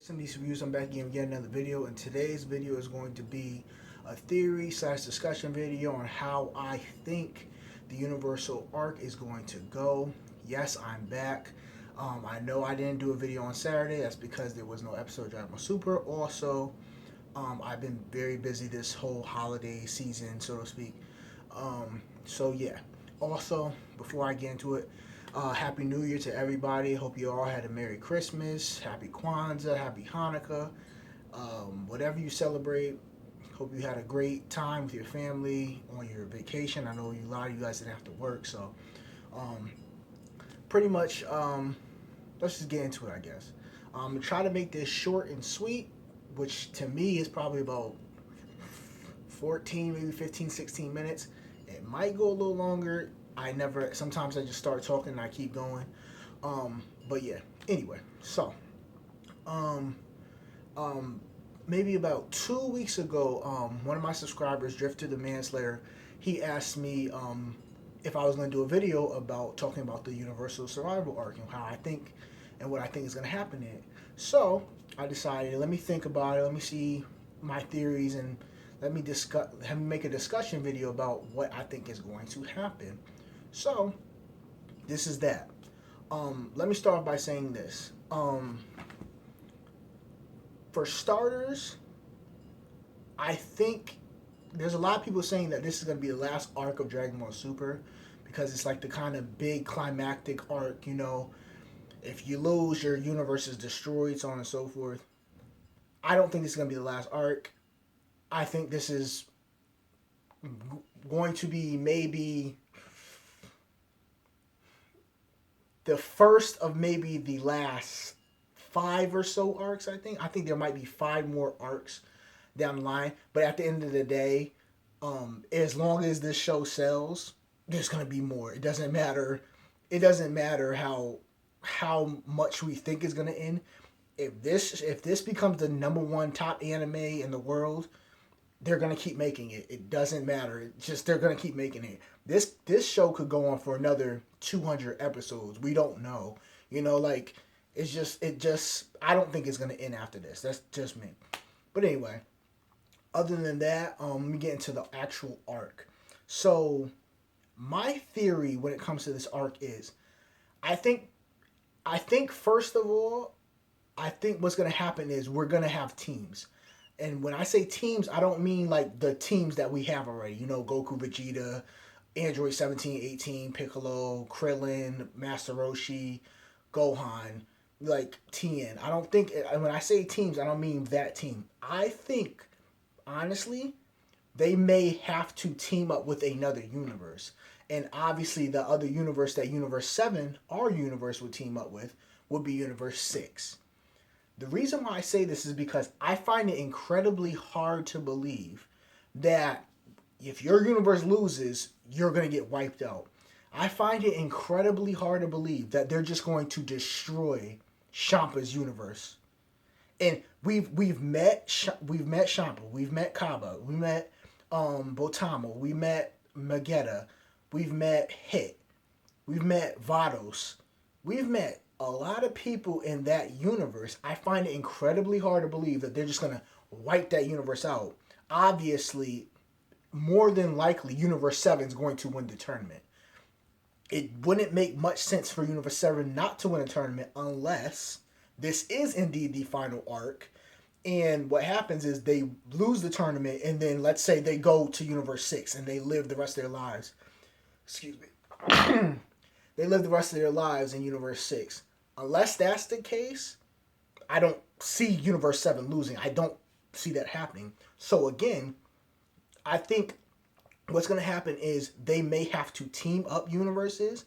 SimDCsReviews, I'm back again with yet another video, and today's video is going to be a theory / discussion video on how I think the Universal arc is going to go. Yes, I'm back. I know I didn't do a video on Saturday. That's because there was no episode of Dragon Ball Super. Also, I've been very busy this whole holiday season, so to speak. So yeah. Also, before I get into it, Happy New Year to everybody. Hope you all had a Merry Christmas, Happy Kwanzaa, Happy Hanukkah, whatever you celebrate. Hope you had a great time with your family on your vacation. I know a lot of you guys didn't have to work, so pretty much, let's just get into it, I guess. I'm going to try to make this short and sweet, which to me is probably about 14, maybe 15, 16 minutes. It might go a little longer. Sometimes I just start talking and I keep going. But yeah, anyway, so, maybe about 2 weeks ago, one of my subscribers, Drifter the Manslayer, he asked me, if I was going to do a video about talking about the Universal Survival arc and how I think and what I think is going to happen in it. So I decided, let me think about it, let me see my theories, and let me make a discussion video about what I think is going to happen. So this is that. Let me start by saying this. For starters, I think there's a lot of people saying that this is going to be the last arc of Dragon Ball Super because it's like the kind of big climactic arc, you know. If you lose, your universe is destroyed, so on and so forth. I don't think this is going to be the last arc. I think this is going to be maybe the first of maybe the last 5 or so arcs, I think there might be 5 more arcs down the line. But at the end of the day, as long as this show sells, there's going to be more. It doesn't matter how much we think is going to end. If this becomes the #1 top anime in the world, they're going to keep making it. It doesn't matter. It's just they're going to keep making it. This show could go on for another 200 episodes. We don't know. You know, like, it just I don't think it's going to end after this. That's just me. But anyway, other than that, let me get into the actual arc. So, my theory when it comes to this arc is, I think first of all, I think what's going to happen is we're going to have teams. And when I say teams, I don't mean like the teams that we have already. You know, Goku, Vegeta, Android 17, 18, Piccolo, Krillin, Master Roshi, Gohan, like Tien. I don't think, when I say teams, I don't mean that team. I think, honestly, they may have to team up with another universe. And obviously the other universe that Universe 7, our universe, would team up with would be Universe 6. The reason why I say this is because I find it incredibly hard to believe that if your universe loses, you're going to get wiped out. I find it incredibly hard to believe that they're just going to destroy Shampa's universe. And we've met Champa, we've met Kaba, we met Botamo, we met Magetta, we've met Hit, we've met Vados, we've met a lot of people in that universe. I find it incredibly hard to believe that they're just going to wipe that universe out. Obviously, more than likely, Universe 7 is going to win the tournament. It wouldn't make much sense for Universe 7 not to win a tournament unless this is indeed the final arc. And what happens is they lose the tournament, and then let's say they go to Universe 6 and they live the rest of their lives. Excuse me. They live the rest of their lives in Universe 6. Unless that's the case, I don't see Universe 7 losing. I don't see that happening. So again, I think what's going to happen is they may have to team up universes,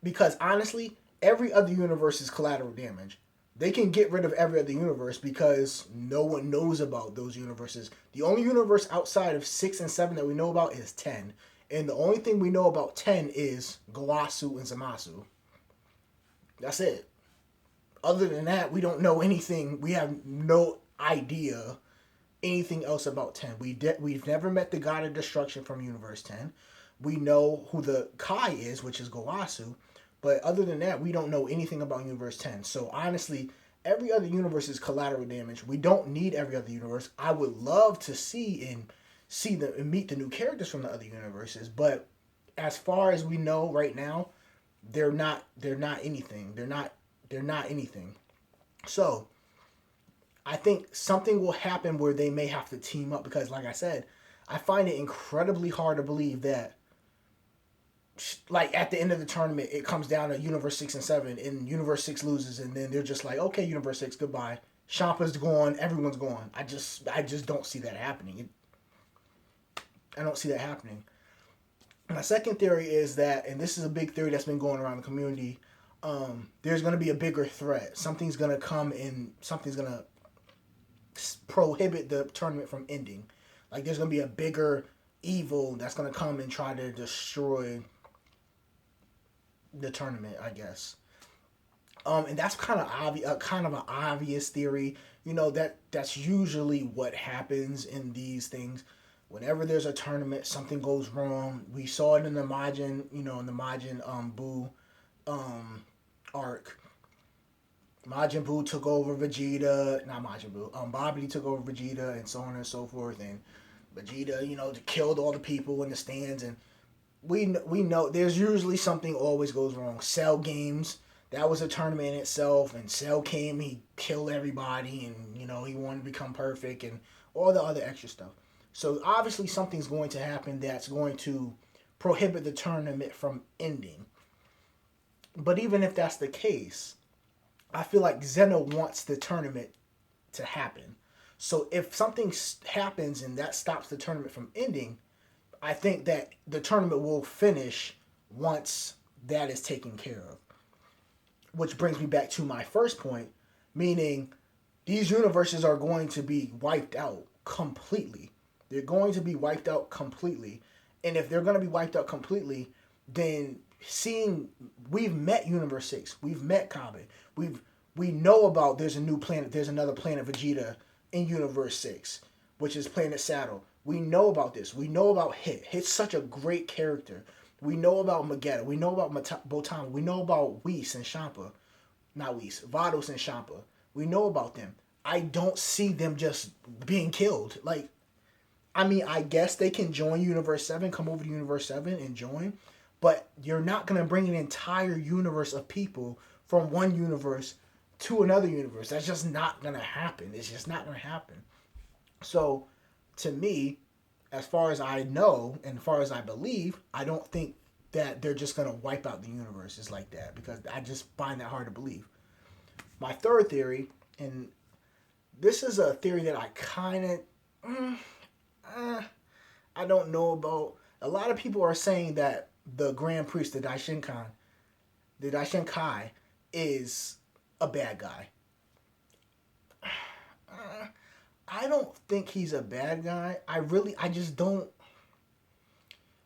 because honestly, every other universe is collateral damage. They can get rid of every other universe because no one knows about those universes. The only universe outside of 6 and 7 that we know about is 10. And the only thing we know about 10 is Gowasu and Zamasu. That's it. Other than that, we don't know anything. We have no idea anything else about 10. We've never met the God of Destruction from Universe 10. We know who the Kai is, which is Gowasu. But other than that, we don't know anything about Universe 10. So honestly, Every other universe is collateral damage. We don't need every other universe. I would love to meet the new characters from the other universes, but as far as we know right now, they're not anything. They're not anything. So I think something will happen where they may have to team up because, like I said, I find it incredibly hard to believe that, like, at the end of the tournament, it comes down to Universe 6 and 7, and Universe 6 loses, and then they're just like, okay, Universe 6, goodbye. Champa's gone, everyone's gone. I just don't see that happening. I don't see that happening. My second theory is that, and this is a big theory that's been going around the community, there's going to be a bigger threat. Something's going to come in, something's going to prohibit the tournament from ending. Like, there's going to be a bigger evil that's going to come and try to destroy the tournament, I guess. And that's kind of an obvious theory. You know, that's usually what happens in these things. Whenever there's a tournament, something goes wrong. We saw it in the Majin, Buu arc. Majin Buu took over Vegeta, not Majin Buu. Babidi took over Vegeta, and so on and so forth. And Vegeta, killed all the people in the stands, and we know there's usually something always goes wrong. Cell games, that was a tournament in itself, and Cell came, he killed everybody, and he wanted to become perfect, and all the other extra stuff. So obviously something's going to happen that's going to prohibit the tournament from ending. But even if that's the case, I feel like Zeno wants the tournament to happen. So if something happens and that stops the tournament from ending, I think that the tournament will finish once that is taken care of. Which brings me back to my first point, meaning these universes are going to be wiped out completely. They're going to be wiped out completely. And if they're going to be wiped out completely, then we've met Universe 6. We've met Kabe. We know about there's another planet Vegeta in Universe 6, which is Planet Saddle. We know about this. We know about Hit. Hit's such a great character. We know about Magetta. We know about Botama. We know about Whis and Champa. Not Whis. Vados and Champa. We know about them. I don't see them just being killed. I guess they can join Universe 7, come over to Universe 7 and join, but you're not going to bring an entire universe of people from one universe to another universe. That's just not going to happen. It's just not going to happen. So, to me, as far as I know and as far as I believe, I don't think that they're just going to wipe out the universes like that, because I just find that hard to believe. My third theory, and this is a theory that I kind of... I don't know about. A lot of people are saying that the Grand Priest, the Daishinkai, is a bad guy. I don't think he's a bad guy. I just don't.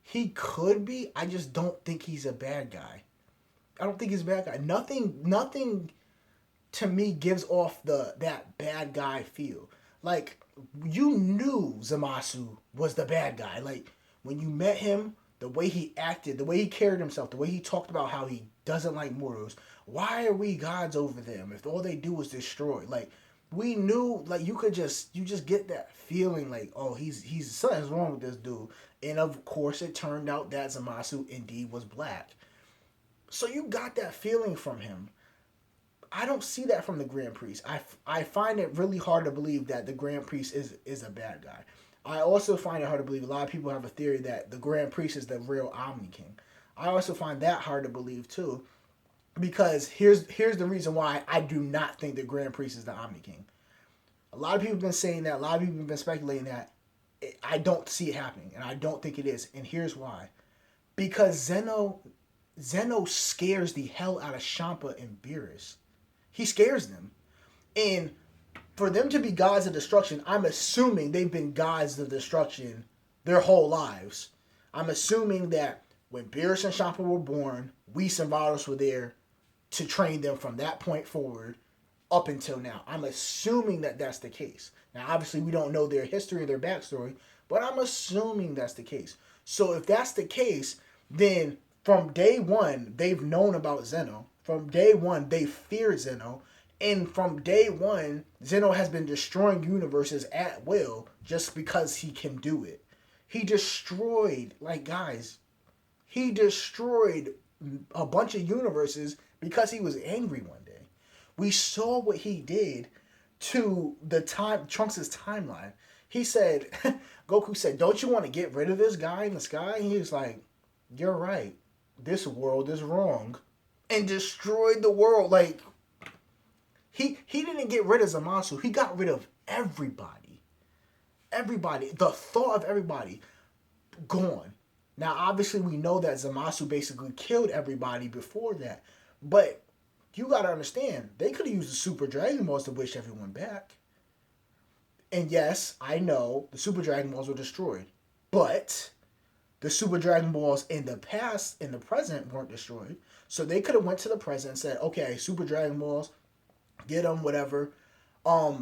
He could be. I just don't think he's a bad guy. I don't think he's a bad guy. Nothing to me gives off that bad guy feel. Like, you knew Zamasu was the bad guy. Like, when you met him, the way he acted, the way he carried himself, the way he talked about how he doesn't like mortals. Why are we gods over them if all they do is destroy? Like, we knew, like, you just get that feeling like, oh, he's something's wrong with this dude. And of course, it turned out that Zamasu indeed was black. So you got that feeling from him. I don't see that from the Grand Priest. I find it really hard to believe that the Grand Priest is a bad guy. I also find it hard to believe. A lot of people have a theory that the Grand Priest is the real Omni King. I also find that hard to believe too, because here's the reason why I do not think the Grand Priest is the Omni King. A lot of people have been saying that. A lot of people have been speculating that. I don't see it happening, and I don't think it is. And here's why: because Zeno scares the hell out of Champa and Beerus. He scares them. And for them to be gods of destruction, I'm assuming they've been gods of destruction their whole lives. I'm assuming that when Beerus and Champa were born, Whis and Vados were there to train them from that point forward up until now. I'm assuming that that's the case. Now, obviously, we don't know their history or their backstory, but I'm assuming that's the case. So if that's the case, then from day one, they've known about Zeno. From day one, they feared Zeno, And from day one, Zeno has been destroying universes at will just because he can do it. He destroyed, like, guys, he destroyed a bunch of universes because he was angry one day. We saw what he did to the time Trunks' timeline. He said, Goku said, "Don't you want to get rid of this guy in the sky?" And he was like, "You're right. This world is wrong," and destroyed the world. Like, he didn't get rid of Zamasu. He got rid of everybody. Everybody. The thought of everybody gone. Now, obviously, we know that Zamasu basically killed everybody before that. But you gotta understand, they could have used the Super Dragon Balls to wish everyone back. And yes, I know the Super Dragon Balls were destroyed. But the Super Dragon Balls in the past, in the present, weren't destroyed. So they could have went to the present and said, okay, Super Dragon Balls, get them, whatever.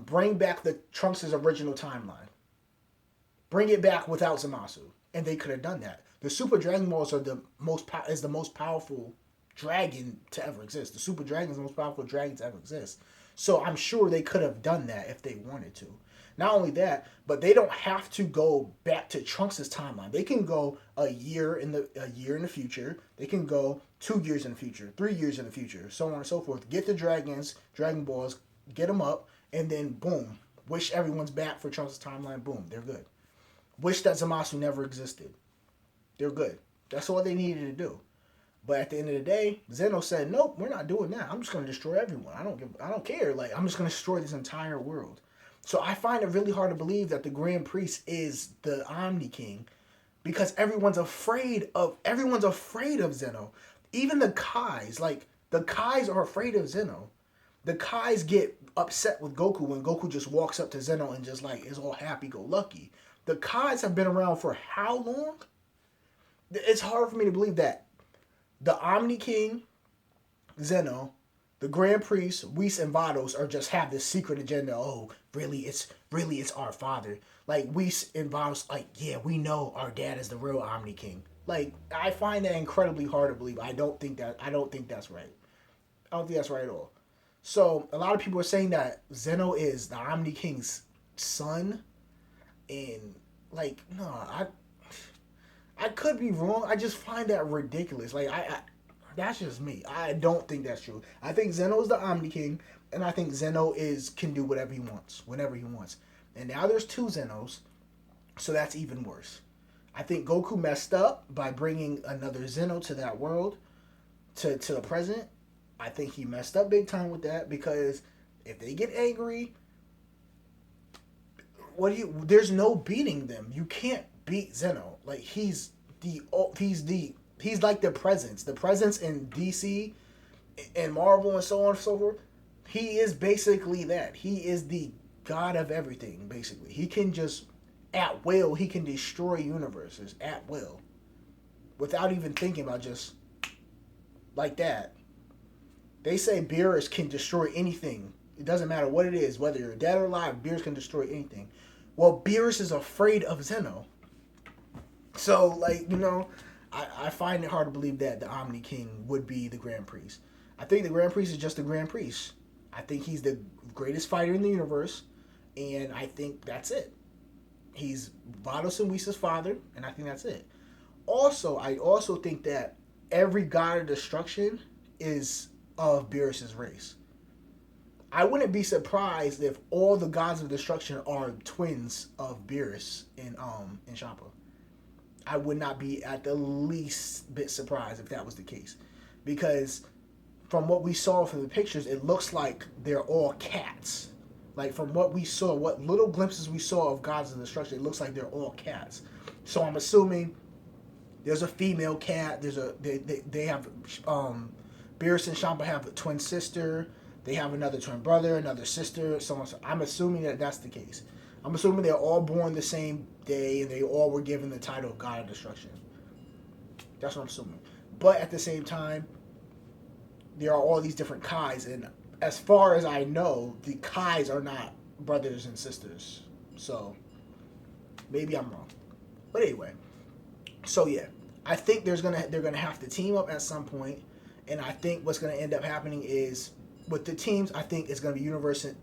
Bring back the Trunks' original timeline. Bring it back without Zamasu. And they could have done that. The Super Dragon Balls are the most powerful dragon to ever exist. The Super Dragon is the most powerful dragon to ever exist. So I'm sure they could have done that if they wanted to. Not only that, but they don't have to go back to Trunks' timeline. They can go a year in the future. They can go 2 years in the future, 3 years in the future, so on and so forth. Get the dragons, Dragon Balls, get them up, and then boom, wish everyone's back for Trunks' timeline. Boom, they're good. Wish that Zamasu never existed. They're good. That's all they needed to do. But at the end of the day, Zeno said, "Nope, we're not doing that. I'm just going to destroy everyone. I don't care. Like, I'm just going to destroy this entire world." So I find it really hard to believe that the Grand Priest is the Omni King, because everyone's afraid of Zeno. Even the Kais, like, the Kais are afraid of Zeno. The Kais get upset with Goku when Goku just walks up to Zeno and just, like, is all happy-go-lucky. The Kais have been around for how long? It's hard for me to believe that the Omni King, Zeno, the Grand Priest, Whis, and Vados are just have this secret agenda. Oh, really, it's our father. Like, Whis and Vados, like, yeah, we know our dad is the real Omni King. Like, I find that incredibly hard to believe. I don't think that's right. I don't think that's right at all. So a lot of people are saying that Zeno is the Omni King's son, and like, no, I could be wrong. I just find that ridiculous. Like, I that's just me. I don't think that's true. I think Zeno is the Omni King, and I think Zeno can do whatever he wants, whenever he wants. And now there's 2 Zenos, so that's even worse. I think Goku messed up by bringing another Zeno to that world, to the present. I think he messed up big time with that, because if they get angry, there's no beating them. You can't beat Zeno. Like, he's like the presence in DC and Marvel and so on and so forth. He is basically that. He is the god of everything, basically. He can just, at will, he can destroy universes at will, without even thinking about, just like that. They say Beerus can destroy anything. It doesn't matter what it is, whether you're dead or alive, Beerus can destroy anything. Well, Beerus is afraid of Zeno. So, like, I find it hard to believe that the Omni King would be the Grand Priest. I think the Grand Priest is just the Grand Priest. I think he's the greatest fighter in the universe, and I think that's it. He's Vados and Whis' father, and I think that's it. Also, I also think that every god of destruction is of Beerus' race. I wouldn't be surprised if all the gods of destruction are twins of Beerus in Champa. I would not be at the least bit surprised if that was the case, because from what we saw from the pictures, it looks like they're all cats. Like, from what we saw, what little glimpses we saw of gods of destruction, it looks like they're all cats. So I'm assuming there's a female cat. They have Beerus and Champa have a twin sister. They have another twin brother, another sister, so on. So I'm assuming that that's the case. I'm assuming they're all born the same day, and they all were given the title of God of Destruction. That's what I'm assuming. But at the same time, there are all these different Kais, and as far as I know, the Kais are not brothers and sisters. So maybe I'm wrong. But anyway, so yeah, I think they're gonna have to team up at some point, and I think what's gonna end up happening is with the teams, I think it's going to be Universe 6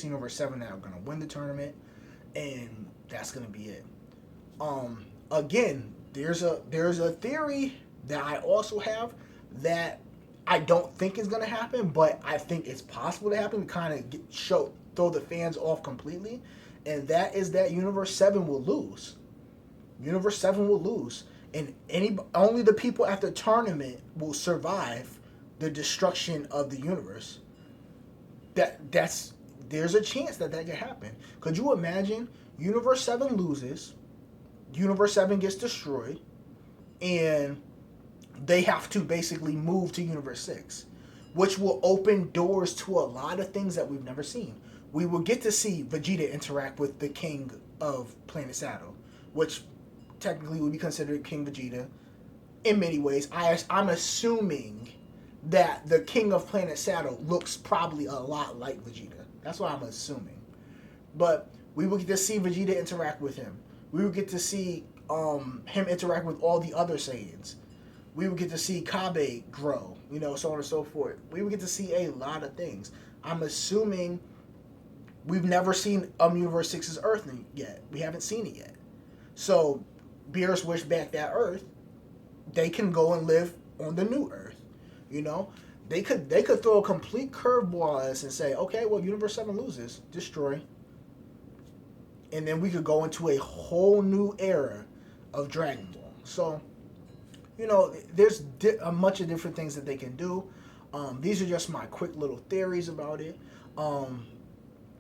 and Universe 7 that are going to win the tournament, and that's going to be it. Again, there's a theory that I also have that I don't think is going to happen, but I think it's possible to happen to kind of throw the fans off completely, and that is that Universe 7 will lose. Universe 7 will lose, and only the people at the tournament will survive the destruction of the universe. There's a chance that could happen. Could you imagine Universe 7 loses, Universe 7 gets destroyed, and they have to basically move to Universe 6, which will open doors to a lot of things that we've never seen. We will get to see Vegeta interact with the king of Planet Saddle, which technically would be considered King Vegeta in many ways. I'm assuming that the king of Planet Saddle looks probably a lot like Vegeta. That's what I'm assuming. But we will get to see Vegeta interact with him. We will get to see him interact with all the other Saiyans. We will get to see Kabe grow, so on and so forth. We will get to see a lot of things. I'm assuming we've never seen Universe 6's Earth yet. We haven't seen it yet. So, Beerus wished back that Earth. They can go and live on the new Earth. They could throw a complete curveball at us and say, okay, well, Universe 7 loses, destroy. And then we could go into a whole new era of Dragon Ball. So, there's a bunch of different things that they can do. These are just my quick little theories about it. And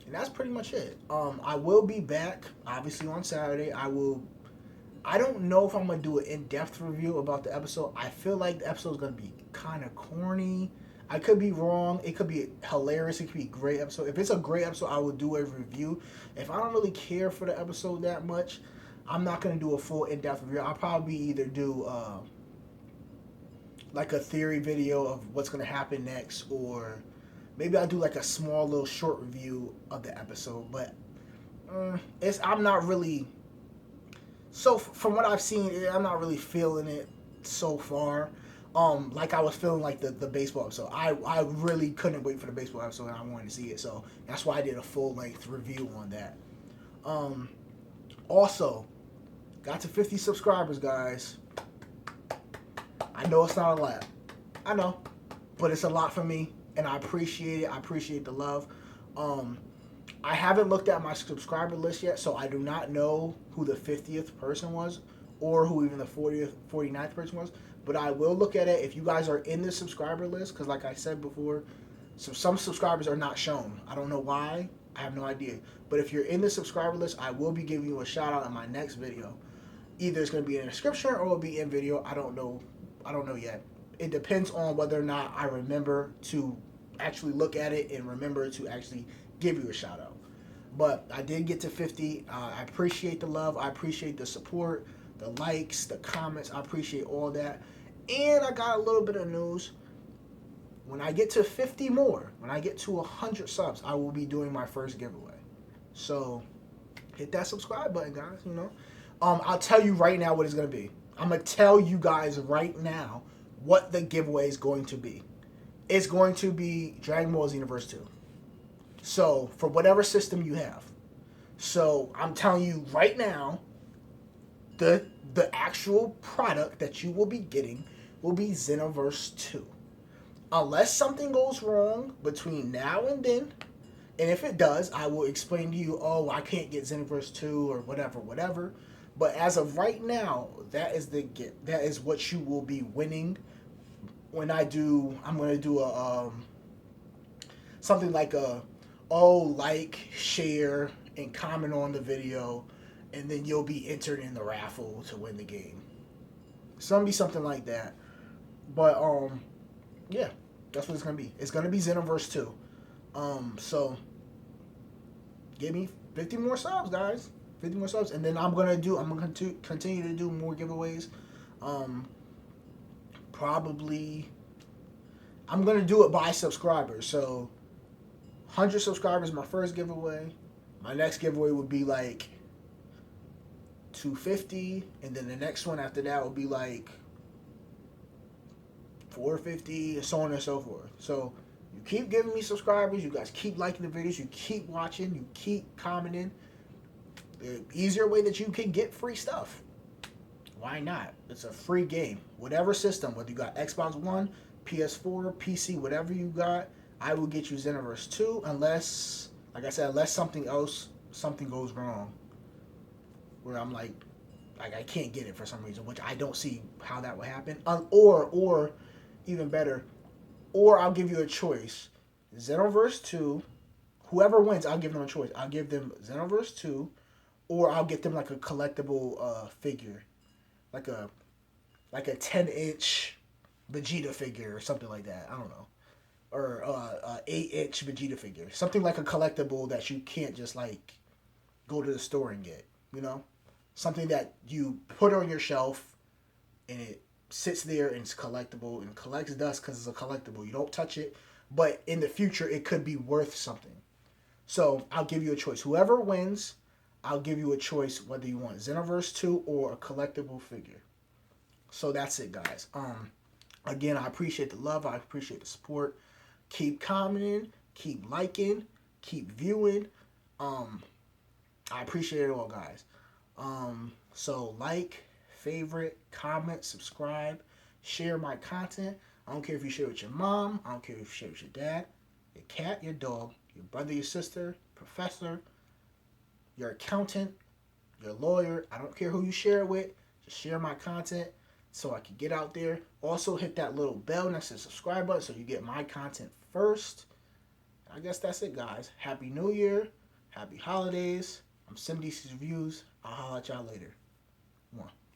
that's pretty much it. I will be back, obviously, on Saturday. I don't know if I'm going to do an in-depth review about the episode. I feel like the episode is going to be kind of corny. I could be wrong. It could be hilarious. It could be a great episode. If it's a great episode, I will do a review. If I don't really care for the episode that much, I'm not going to do a full in-depth review. I'll probably either do like a theory video of what's going to happen next, or maybe I'll do like a small little short review of the episode. But I'm not really... So from what I've seen, I'm not really feeling it so far. Like I was feeling like the baseball episode. I really couldn't wait for the baseball episode, and I wanted to see it. So that's why I did a full-length review on that. Also, got to 50 subscribers, guys. I know it's not a lot. I know. But it's a lot for me, and I appreciate it. I appreciate the love. I haven't looked at my subscriber list yet, so I do not know who the 50th person was or who even the 49th person was. But I will look at it if you guys are in the subscriber list, because like I said before, some subscribers are not shown. I don't know why. I have no idea. But if you're in the subscriber list, I will be giving you a shout out in my next video. Either it's going to be in the description or it'll be in video. I don't know yet. It depends on whether or not I remember to actually look at it and remember to actually give you a shout out. But I did get to 50. I appreciate the love. I appreciate the support, the likes, the comments. I appreciate all that. And I got a little bit of news. When I get to 50 more, when I get to 100 subs, I will be doing my first giveaway. So hit that subscribe button, guys. I'll tell you right now what it's going to be. I'm going to tell you guys right now what the giveaway is going to be. It's going to be Dragon Ball Xenoverse 2. So, for whatever system you have. So, I'm telling you right now, the actual product that you will be getting will be Xenoverse 2. Unless something goes wrong between now and then, and if it does, I will explain to you, I can't get Xenoverse 2 or whatever. But as of right now, that is what you will be winning. I'm going to do a something like like, share, and comment on the video, and then you'll be entered in the raffle to win the game. It's going to be something like that. But, yeah, that's what it's going to be. It's going to be Xenoverse 2. So, give me 50 more subs, guys. 50 more subs. And then I'm going to continue to do more giveaways. Probably, I'm going to do it by subscribers. So, 100 subscribers, my first giveaway. My next giveaway would be like 250, and then the next one after that would be like 450, and so on and so forth. So You keep giving me subscribers. You guys keep liking the videos. You keep watching. You keep commenting. The easier way that you can get free stuff. Why not? It's a free game. Whatever system, whether you got Xbox One, PS4, PC, whatever you got, I will get you Xenoverse 2 unless, like I said, unless something goes wrong. Where I'm like I can't get it for some reason, which I don't see how that would happen. Or even better, or I'll give you a choice. Xenoverse 2, whoever wins, I'll give them a choice. I'll give them Xenoverse 2, or I'll get them like a collectible figure. Like a 10-inch Vegeta figure or something like that. I don't know. Or 8-inch Vegeta figure. Something like a collectible that you can't just like go to the store and get, you know? Something that you put on your shelf and it sits there and it's collectible and collects dust because it's a collectible. You don't touch it, but in the future it could be worth something. So I'll give you a choice. Whoever wins, I'll give you a choice whether you want Xenoverse 2 or a collectible figure. So that's it, guys. Again, I appreciate the love. I appreciate the support. Keep commenting. Keep liking. Keep viewing. I appreciate it all, guys. So like, favorite, comment, subscribe, share my content. I don't care if you share with your mom. I don't care if you share with your dad, your cat, your dog, your brother, your sister, professor, your accountant, your lawyer. I don't care who you share it with. Just share my content so I can get out there. Also hit that little bell next to the subscribe button so you get my content first. I guess that's it, guys. Happy New Year. Happy holidays. I'm SimDCsReviews. I'll holler at y'all later. One.